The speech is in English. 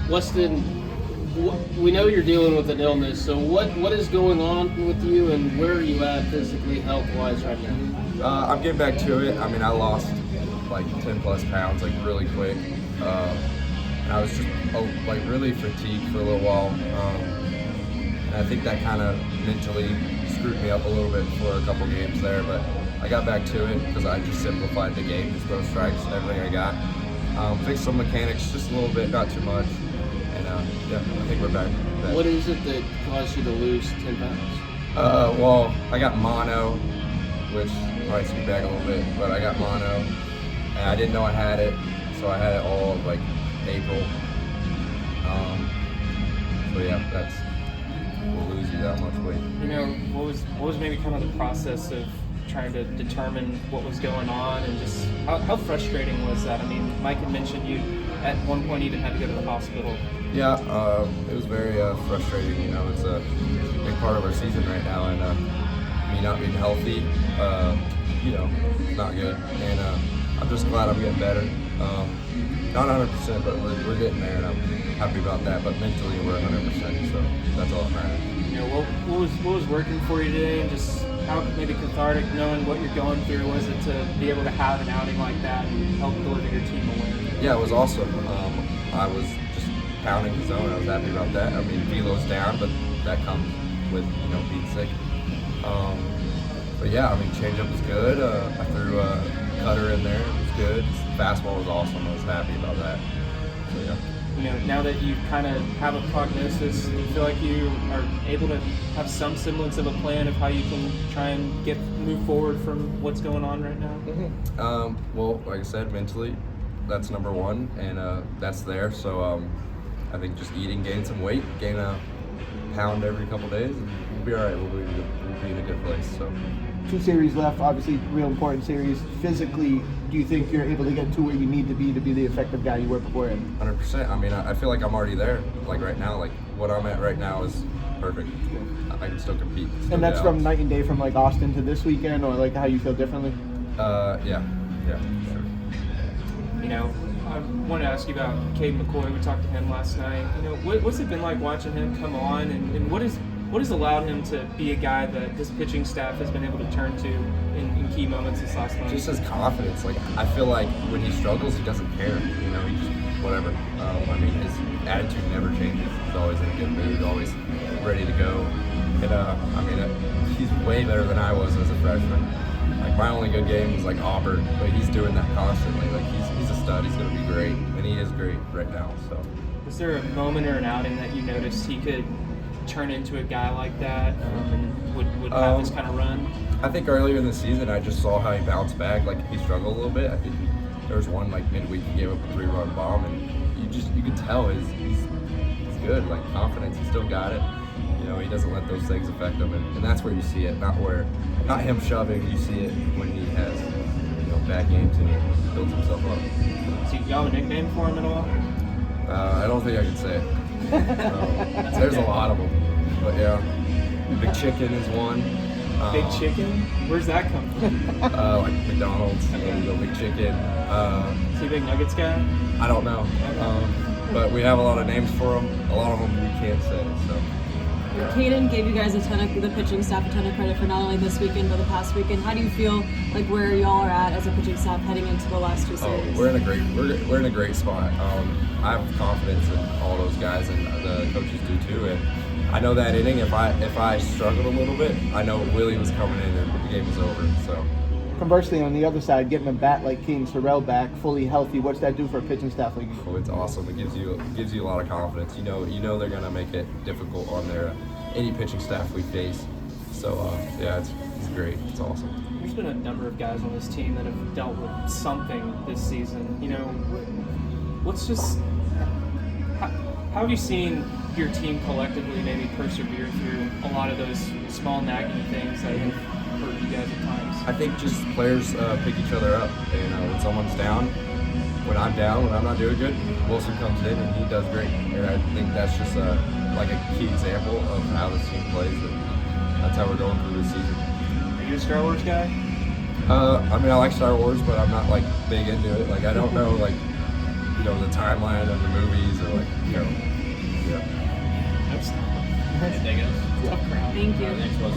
Weston, we know you're dealing with an illness, so what is going on with you, and where are you at physically, health-wise right now? I'm getting back to it. I mean, I lost like 10 plus pounds like really quick. And I was just like really fatigued for a little while. And I think that kind of mentally screwed me up a little bit for a couple games there, but I got back to it because I just simplified the game, just throw strikes, everything I got. Fixed some mechanics just a little bit, not too much. And yeah, I think we're back. What is it that caused you to lose 10 pounds? Well, I got mono, which probably screwed back a little bit, but I got mono, and I didn't know I had it, so I had it all of like April. So yeah, that's will lose you that much weight. You know, what was maybe kind of the process of trying to determine what was going on, and just how frustrating was that? I mean, Mike had mentioned you at one point even had to go to the hospital. Yeah, it was very frustrating. You know, it's a big part of our season right now, and me not being healthy, you know, not good. And I'm just glad I'm getting better. Not 100%, but we're getting there, and I'm happy about that. But mentally, we're 100%, so that's all that matters. You know, what was working for you today, and just how maybe cathartic knowing what you're going through was it to be able to have an outing like that and help deliver your team a win? Yeah, it was awesome. I was just pounding the zone. I was happy about that. I mean, velo's down, but that comes with, you know, being sick. But yeah, I mean, changeup was good. I threw a cutter in there. It was good. Fastball was awesome. I was happy about that. So yeah. You know, now that you kind of have a prognosis, do you feel like you are able to have some semblance of a plan of how you can try and move forward from what's going on right now? Mm-hmm. Well, like I said, mentally, that's number one, and that's there. So I think just eating, gain some weight, gain a pound every couple days, and we'll be all right. We'll be in a good place. So. 2 series left, obviously real important series. Physically, do you think you're able to get to where you need to be the effective guy you were before? 100%. I mean, I feel like I'm already there. Like right now, like what I'm at right now is perfect. I can still compete. And that's from night and day from like Austin to this weekend, or like how you feel differently? Yeah, sure. You know, I want to ask you about Cade McCoy. We talked to him last night. You know, what's it been like watching him come on, and what has allowed him to be a guy that his pitching staff has been able to turn to in key moments this last month? Just his confidence. Like, I feel like when he struggles, he doesn't care. You know, he just, whatever. I mean, his attitude never changes. He's always in a good mood, always ready to go. And, I mean, he's way better than I was as a freshman. Like, my only good game was, like, Auburn, but he's doing that constantly. Like, he's a stud. He's going to be great. And he is great right now, so. Was there a moment or an outing that you noticed he could turn into a guy like that and would have this kind of run? I think earlier in the season, I just saw how he bounced back. Like, he struggled a little bit. I think there was one, like, midweek he gave up a 3-run bomb, and you could tell he's good. Like, confidence, he still got it. You know, he doesn't let those things affect him, and that's where you see it. Not him shoving. You see it when he has, you know, bad games and he builds himself up. So y'all have a nickname for him at all? I don't think I can say it. There's a lot of them, but yeah, Big Chicken is one. Big Chicken? Where's that come from? Like McDonald's, Big Chicken. Is he a big Nuggets guy? I don't know, but we have a lot of names for him. A lot of them we can't say. So. Caden gave you guys the pitching staff a ton of credit for not only this weekend but the past weekend. How do you feel like where y'all are at as a pitching staff heading into the last 2 series? We're in a great spot. I have confidence in all those guys, and the coaches do too. And I know that inning, if I struggled a little bit, I know Willie was coming in and the game was over. So. Conversely, on the other side, getting a bat like King Sorrell back, fully healthy, what's that do for a pitching staff like you? Oh, it's awesome. It gives you a lot of confidence. You know they're gonna make it difficult on any pitching staff we face. So yeah, it's great. It's awesome. There's been a number of guys on this team that have dealt with something this season. You know, how have you seen your team collectively maybe persevere through a lot of those small nagging things that have hurt you guys at times? I think just players pick each other up. And when someone's down, when I'm down, when I'm not doing good, Wilson comes in and he does great. And I think that's just like a key example of how this team plays, and that's how we're going through this season. Are you a Star Wars guy? I mean, I like Star Wars, but I'm not like big into it. Like, I don't know, like, you know, the timeline of the movies, or like, you know, Anything else? Tough crowd. Thank you. Thanks, Weston.